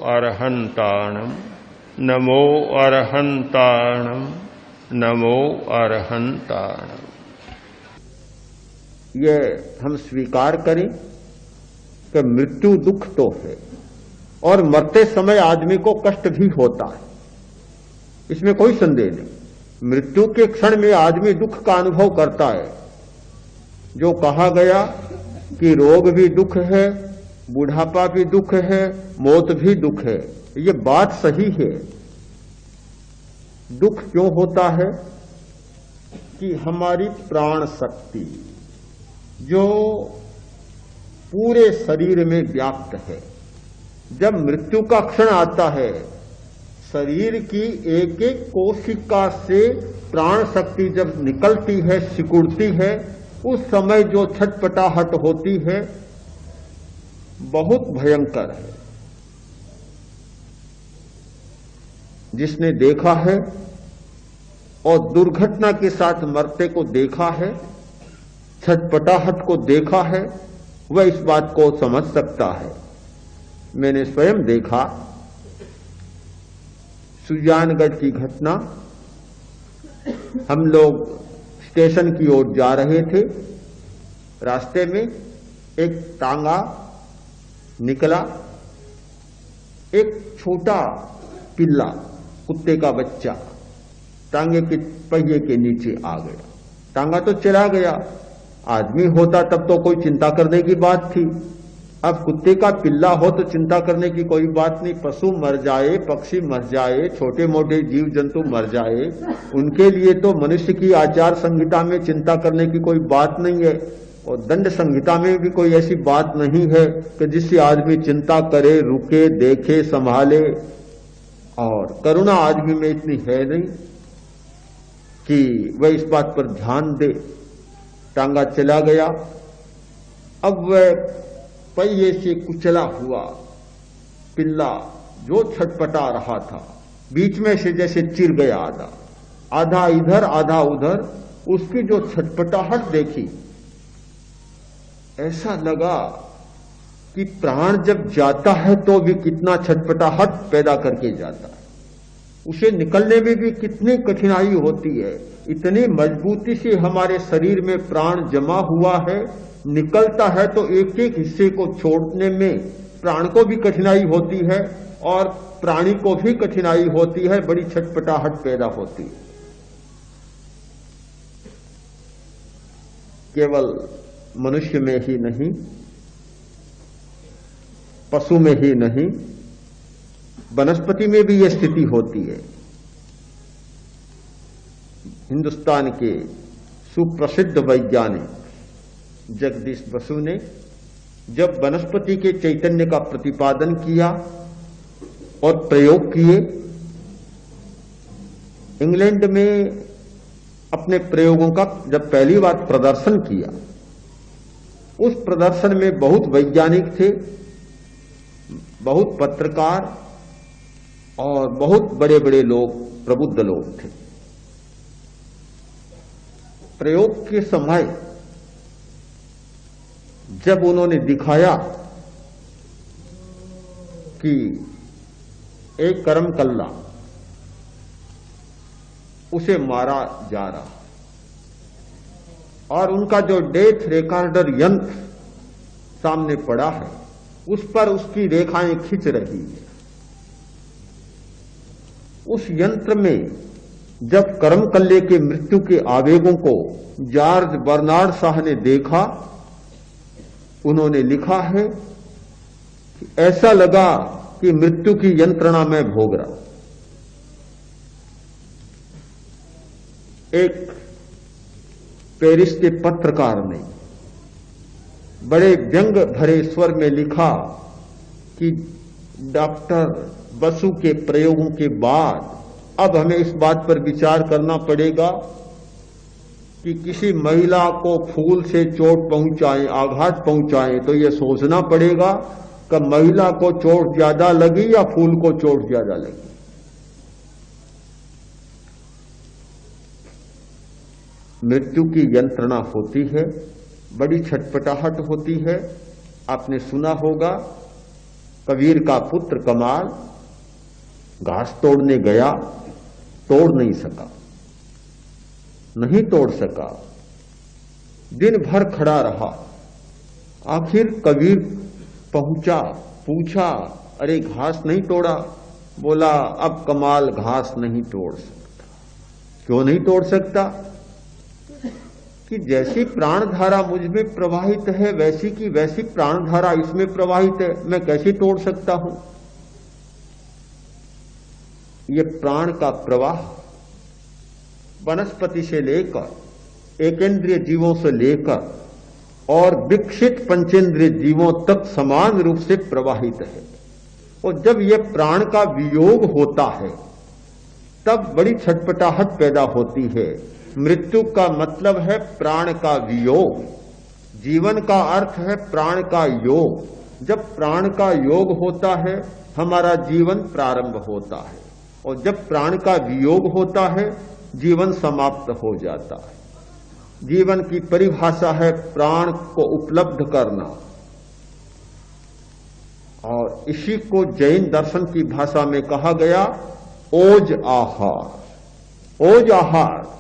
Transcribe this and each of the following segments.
अरहंताणम नमो अरहंताणम नमो अरहंताणम। ये हम स्वीकार करें कि मृत्यु दुख तो है और मरते समय आदमी को कष्ट भी होता है, इसमें कोई संदेह नहीं। मृत्यु के क्षण में आदमी दुख का अनुभव करता है। जो कहा गया कि रोग भी दुख है, बुढ़ापा भी दुख है, मौत भी दुख है, ये बात सही है। दुख क्यों होता है कि हमारी प्राण शक्ति जो पूरे शरीर में व्याप्त है, जब मृत्यु का क्षण आता है, शरीर की एक एक कोशिका से प्राण शक्ति जब निकलती है, सिकुड़ती है, उस समय जो छटपटाहट होती है बहुत भयंकर है। जिसने देखा है और दुर्घटना के साथ मरते को देखा है, छटपटाहट को देखा है, वह इस बात को समझ सकता है। मैंने स्वयं देखा सुजानगढ़ की घटना। हम लोग स्टेशन की ओर जा रहे थे, रास्ते में एक टांगा निकला, एक छोटा पिल्ला, कुत्ते का बच्चा टांगे के पहिए के नीचे आ गया। टांगा तो चला गया, आदमी होता तब तो कोई चिंता करने की बात थी। अब कुत्ते का पिल्ला हो तो चिंता करने की कोई बात नहीं। पशु मर जाए, पक्षी मर जाए, छोटे मोटे जीव जंतु मर जाए, उनके लिए तो मनुष्य की आचार संहिता में चिंता करने की कोई बात नहीं है, और दंड संहिता में भी कोई ऐसी बात नहीं है कि जिससे आदमी चिंता करे, रुके, देखे, संभाले। और करुणा आदमी में इतनी है नहीं कि वह इस बात पर ध्यान दे। टांगा चला गया। अब वह पहिए से कुचला हुआ पिल्ला जो छटपटा रहा था, बीच में से जैसे चिर गया, आधा आधा इधर आधा उधर, उसकी जो छटपटाहट देखी, ऐसा लगा कि प्राण जब जाता है तो भी कितना छटपटाहट पैदा करके जाता है। उसे निकलने में भी कितनी कठिनाई होती है। इतनी मजबूती से हमारे शरीर में प्राण जमा हुआ है, निकलता है तो एक एक हिस्से को छोड़ने में प्राण को भी कठिनाई होती है और प्राणी को भी कठिनाई होती है, बड़ी छटपटाहट पैदा होती है। केवल मनुष्य में ही नहीं, पशु में ही नहीं, वनस्पति में भी यह स्थिति होती है। हिंदुस्तान के सुप्रसिद्ध वैज्ञानिक जगदीश बसु ने जब वनस्पति के चैतन्य का प्रतिपादन किया और प्रयोग किए, इंग्लैंड में अपने प्रयोगों का जब पहली बार प्रदर्शन किया, उस प्रदर्शन में बहुत वैज्ञानिक थे, बहुत पत्रकार और बहुत बड़े बड़े लोग, प्रबुद्ध लोग थे। प्रयोग के समय जब उन्होंने दिखाया कि एक करमकल्ला, उसे मारा जा रहा और उनका जो डेथ रिकॉर्डर यंत्र सामने पड़ा है, उस पर उसकी रेखाएं खींच रही है। उस यंत्र में जब करमकल्ले के मृत्यु के आवेगों को जॉर्ज बर्नार्ड शाह ने देखा, उन्होंने लिखा है कि ऐसा लगा कि मृत्यु की यंत्रणा में भोग रहा। एक पेरिस के पत्रकार ने बड़े व्यंग भरे स्वर में लिखा कि डॉक्टर बसु के प्रयोगों के बाद अब हमें इस बात पर विचार करना पड़ेगा कि किसी महिला को फूल से चोट पहुंचाएं, आघात पहुंचाएं, तो यह सोचना पड़ेगा कि महिला को चोट ज्यादा लगी या फूल को चोट ज्यादा लगी। मृत्यु की यंत्रणा होती है, बड़ी छटपटाहट होती है। आपने सुना होगा कबीर का पुत्र कमाल घास तोड़ने गया, तोड़ नहीं सका, नहीं तोड़ सका, दिन भर खड़ा रहा। आखिर कबीर पहुंचा, पूछा, अरे घास नहीं तोड़ा? बोला, अब कमाल घास नहीं तोड़ सकता। क्यों नहीं तोड़ सकता? कि जैसी प्राणधारा मुझ में प्रवाहित है वैसी की वैसी प्राणधारा इसमें प्रवाहित है, मैं कैसे तोड़ सकता हूं? ये प्राण का प्रवाह वनस्पति से लेकर एकेंद्रिय जीवों से लेकर और विकसित पंचेंद्रिय जीवों तक समान रूप से प्रवाहित है। और जब यह प्राण का वियोग होता है तब बड़ी छटपटाहट पैदा होती है। मृत्यु का मतलब है प्राण का वियोग, जीवन का अर्थ है प्राण का योग। जब प्राण का योग होता है हमारा जीवन प्रारंभ होता है, और जब प्राण का वियोग होता है जीवन समाप्त हो जाता है। जीवन की परिभाषा है प्राण को उपलब्ध करना, और इसी को जैन दर्शन की भाषा में कहा गया ओज आहार। ओज आहार,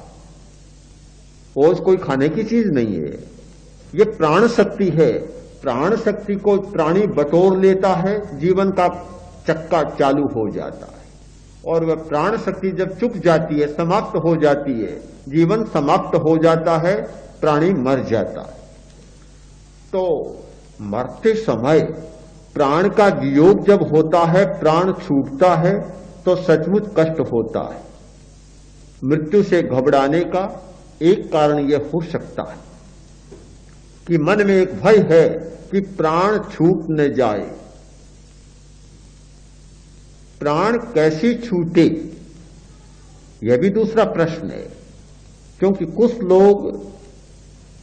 ओज कोई खाने की चीज नहीं है, ये प्राण शक्ति है। प्राण शक्ति को प्राणी बटोर लेता है, जीवन का चक्का चालू हो जाता है। और वह प्राण शक्ति जब चुक जाती है, समाप्त हो जाती है, जीवन समाप्त हो जाता है, प्राणी मर जाता है। तो मरते समय प्राण का वियोग जब होता है, प्राण छूटता है, तो सचमुच कष्ट होता है। मृत्यु से घबराने का एक कारण यह हो सकता है कि मन में एक भय है कि प्राण छूट न जाए। प्राण कैसे छूटे, यह भी दूसरा प्रश्न है। क्योंकि कुछ लोग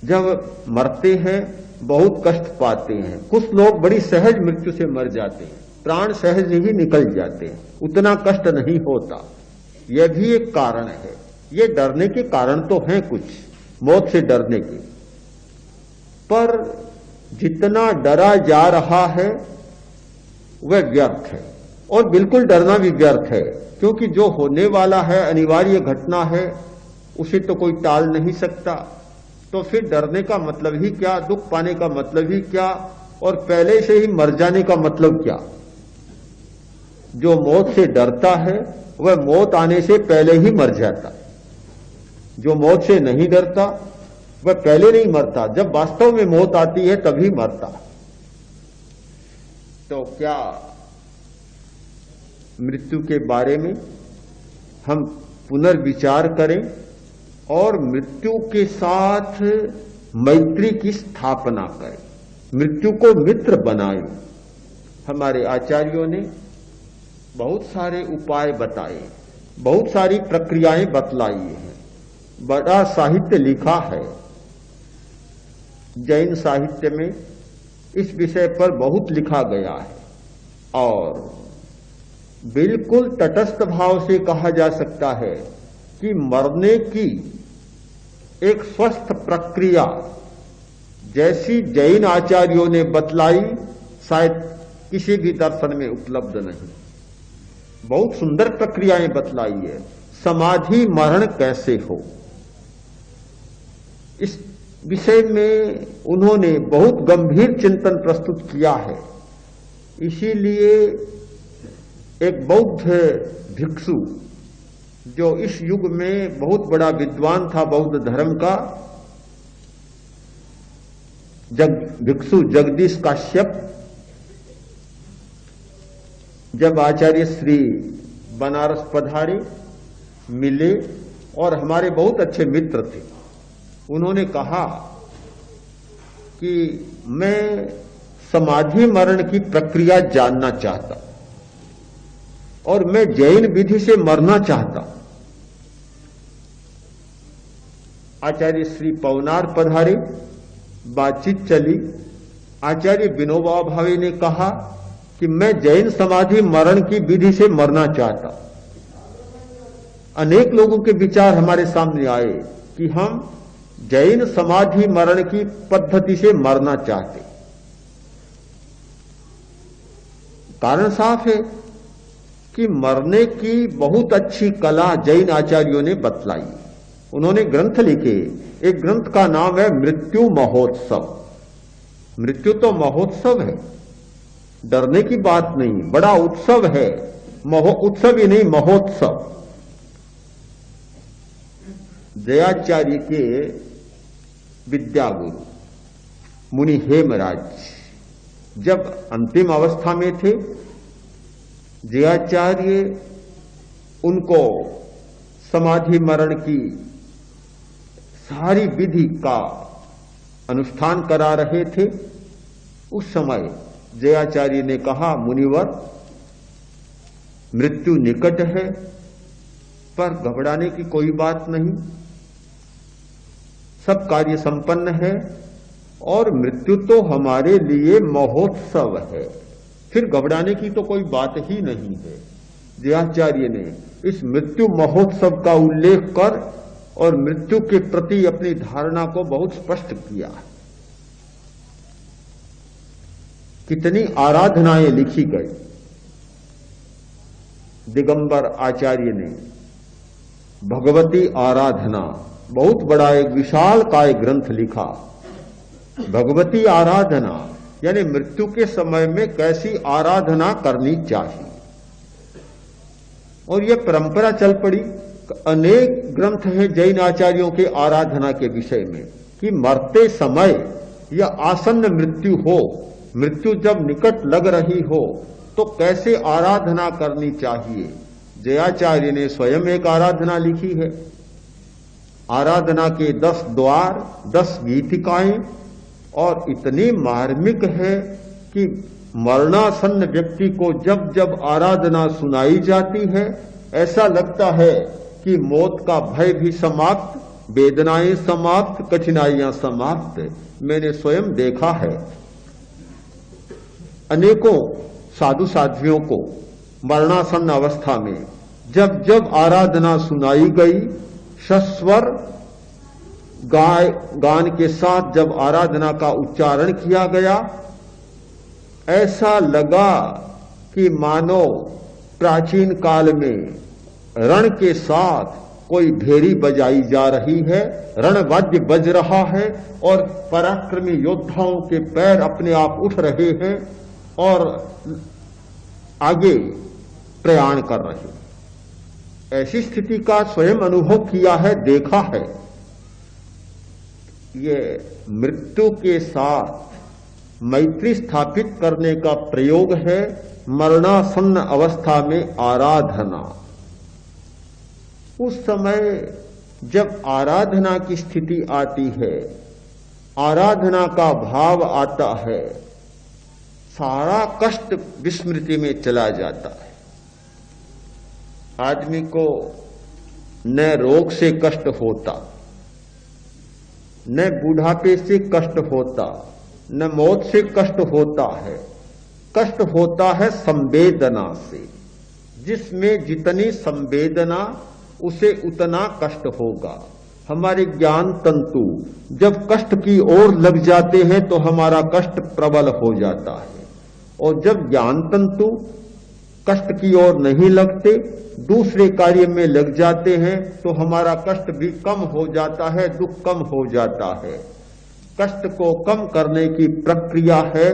जब मरते हैं बहुत कष्ट पाते हैं, कुछ लोग बड़ी सहज मृत्यु से मर जाते हैं, प्राण सहज ही निकल जाते हैं, उतना कष्ट नहीं होता। यह भी एक कारण है। ये डरने के कारण तो हैं कुछ, मौत से डरने के, पर जितना डरा जा रहा है वह व्यर्थ है, और बिल्कुल डरना भी व्यर्थ है। क्योंकि जो होने वाला है अनिवार्य घटना है, उसे तो कोई टाल नहीं सकता। तो फिर डरने का मतलब ही क्या, दुख पाने का मतलब ही क्या, और पहले से ही मर जाने का मतलब क्या? जो मौत से डरता है वह मौत आने से पहले ही मर जाता। जो मौत से नहीं डरता वह पहले नहीं मरता, जब वास्तव में मौत आती है तभी मरता। तो क्या मृत्यु के बारे में हम पुनर्विचार करें और मृत्यु के साथ मैत्री की स्थापना करें, मृत्यु को मित्र बनाएं। हमारे आचार्यों ने बहुत सारे उपाय बताए, बहुत सारी प्रक्रियाएं बतलाई हैं, बड़ा साहित्य लिखा है। जैन साहित्य में इस विषय पर बहुत लिखा गया है, और बिल्कुल तटस्थ भाव से कहा जा सकता है कि मरने की एक स्वस्थ प्रक्रिया जैसी जैन आचार्यों ने बतलाई शायद किसी भी दर्शन में उपलब्ध नहीं। बहुत सुंदर प्रक्रियाएं बतलाई है। समाधि मरण कैसे हो, इस विषय में उन्होंने बहुत गंभीर चिंतन प्रस्तुत किया है। इसीलिए एक बौद्ध भिक्षु जो इस युग में बहुत बड़ा विद्वान था बौद्ध धर्म का, भिक्षु जगदीश काश्यप, जब आचार्य श्री बनारस पधारे, मिले और हमारे बहुत अच्छे मित्र थे, उन्होंने कहा कि मैं समाधि मरण की प्रक्रिया जानना चाहता और मैं जैन विधि से मरना चाहता। आचार्य श्री पवनार पधारे, बातचीत चली। आचार्य विनोबा भावे ने कहा कि मैं जैन समाधि मरण की विधि से मरना चाहता। अनेक लोगों के विचार हमारे सामने आए कि हम जैन समाधि मरण की पद्धति से मरना चाहते। कारण साफ है कि मरने की बहुत अच्छी कला जैन आचार्यों ने बतलाई। उन्होंने ग्रंथ लिखे, एक ग्रंथ का नाम है मृत्यु महोत्सव। मृत्यु तो महोत्सव है, डरने की बात नहीं, बड़ा उत्सव है, उत्सव ही नहीं महोत्सव। जयाचार्य के विद्यागुरु मुनि हेमराज जब अंतिम अवस्था में थे, जयाचार्य उनको समाधि मरण की सारी विधि का अनुष्ठान करा रहे थे। उस समय जयाचार्य ने कहा, मुनिवर, मृत्यु निकट है, पर घबराने की कोई बात नहीं, सब कार्य संपन्न है और मृत्यु तो हमारे लिए महोत्सव है, फिर घबराने की तो कोई बात ही नहीं है। जयाचार्य ने इस मृत्यु महोत्सव का उल्लेख कर और मृत्यु के प्रति अपनी धारणा को बहुत स्पष्ट किया। कितनी आराधनाएं लिखी गई। दिगंबर आचार्य ने भगवती आराधना, बहुत बड़ा एक विशाल काय ग्रंथ लिखा। भगवती आराधना यानी मृत्यु के समय में कैसी आराधना करनी चाहिए, और यह परंपरा चल पड़ी। अनेक ग्रंथ हैं जैन आचार्यों के आराधना के विषय में कि मरते समय या आसन्न मृत्यु हो, मृत्यु जब निकट लग रही हो तो कैसे आराधना करनी चाहिए। जयाचार्य ने स्वयं एक आराधना लिखी है। आराधना के 10 द्वार, 10 गीतिकाएं, और इतनी मार्मिक है कि मरणासन्न व्यक्ति को जब जब आराधना सुनाई जाती है, ऐसा लगता है कि मौत का भय भी समाप्त, वेदनाएं समाप्त, कठिनाइयां समाप्त। मैंने स्वयं देखा है। अनेकों साधु साध्वियों को मरणासन्न अवस्था में जब जब आराधना सुनाई गई, सस्वर गान के साथ जब आराधना का उच्चारण किया गया, ऐसा लगा कि मानो प्राचीन काल में रण के साथ कोई भेरी बजाई जा रही है, रणवाद्य बज रहा है और पराक्रमी योद्धाओं के पैर अपने आप उठ रहे हैं और आगे प्रयाण कर रहे हैं। ऐसी स्थिति का स्वयं अनुभव किया है, देखा है। ये मृत्यु के साथ मैत्री स्थापित करने का प्रयोग है मरणासन्न अवस्था में आराधना। उस समय जब आराधना की स्थिति आती है, आराधना का भाव आता है, सारा कष्ट विस्मृति में चला जाता है। आदमी को न रोग से कष्ट होता, न बुढ़ापे से कष्ट होता, न मौत से कष्ट होता है। कष्ट होता है संवेदना से। जिसमें जितनी संवेदना उसे उतना कष्ट होगा। हमारे ज्ञान तंतु जब कष्ट की ओर लग जाते हैं तो हमारा कष्ट प्रबल हो जाता है, और जब ज्ञान तंतु कष्ट की ओर नहीं लगते, दूसरे कार्य में लग जाते हैं, तो हमारा कष्ट भी कम हो जाता है, दुख कम हो जाता है। कष्ट को कम करने की प्रक्रिया है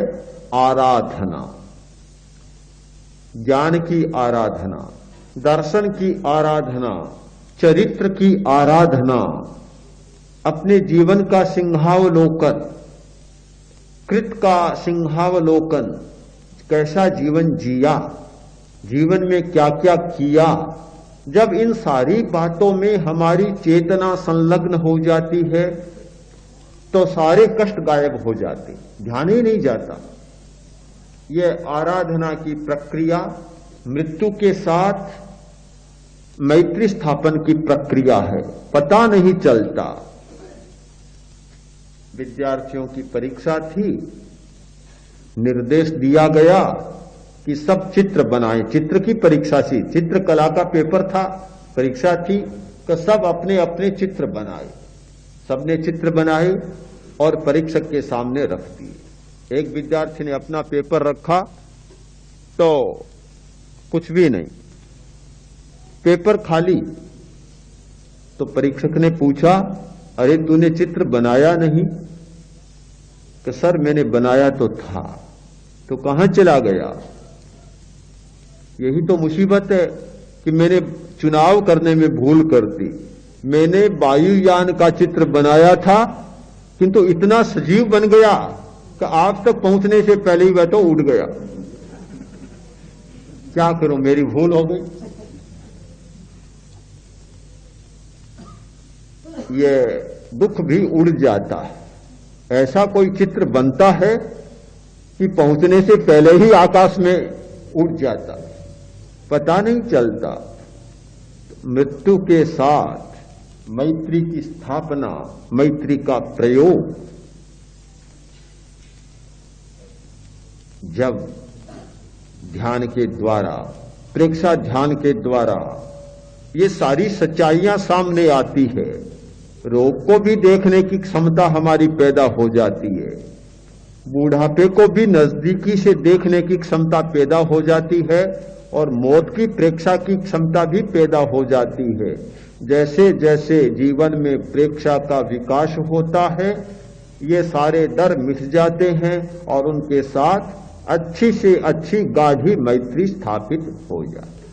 आराधना। ज्ञान की आराधना, दर्शन की आराधना, चरित्र की आराधना, अपने जीवन का सिंहावलोकन, कृत का सिंहावलोकन, कैसा जीवन जिया, जीवन में क्या क्या किया। जब इन सारी बातों में हमारी चेतना संलग्न हो जाती है तो सारे कष्ट गायब हो जाते, ध्यान ही नहीं जाता। यह आराधना की प्रक्रिया मृत्यु के साथ मैत्री स्थापन की प्रक्रिया है, पता नहीं चलता। विद्यार्थियों की परीक्षा थी, निर्देश दिया गया कि सब चित्र बनाएं। चित्र की परीक्षा थी, चित्रकला का पेपर था, परीक्षा थी, तो सब अपने अपने चित्र बनाए। सबने चित्र बनाए और परीक्षक के सामने रख दिए। एक विद्यार्थी ने अपना पेपर रखा तो कुछ भी नहीं, पेपर खाली। तो परीक्षक ने पूछा, अरे तूने चित्र बनाया नहीं? कि सर मैंने बनाया तो था। तो कहां चला गया? यही तो मुसीबत है कि मैंने चुनाव करने में भूल कर दी। मैंने वायुयान का चित्र बनाया था, किंतु इतना सजीव बन गया कि आप तक पहुंचने से पहले ही वह तो उड़ गया। क्या करूं, मेरी भूल हो गई। ये दुख भी उड़ जाता है। ऐसा कोई चित्र बनता है कि पहुंचने से पहले ही आकाश में उड़ जाता, पता नहीं चलता। मृत्यु के साथ मैत्री की स्थापना, मैत्री का प्रयोग जब ध्यान के द्वारा, प्रेक्षा ध्यान के द्वारा ये सारी सच्चाइयां सामने आती है, रोग को भी देखने की क्षमता हमारी पैदा हो जाती है, बूढ़ापे को भी नजदीकी से देखने की क्षमता पैदा हो जाती है, और मौत की प्रेक्षा की क्षमता भी पैदा हो जाती है। जैसे जैसे जीवन में प्रेक्षा का विकास होता है, ये सारे डर मिट जाते हैं और उनके साथ अच्छी से अच्छी गाढ़ी मैत्री स्थापित हो जाती है।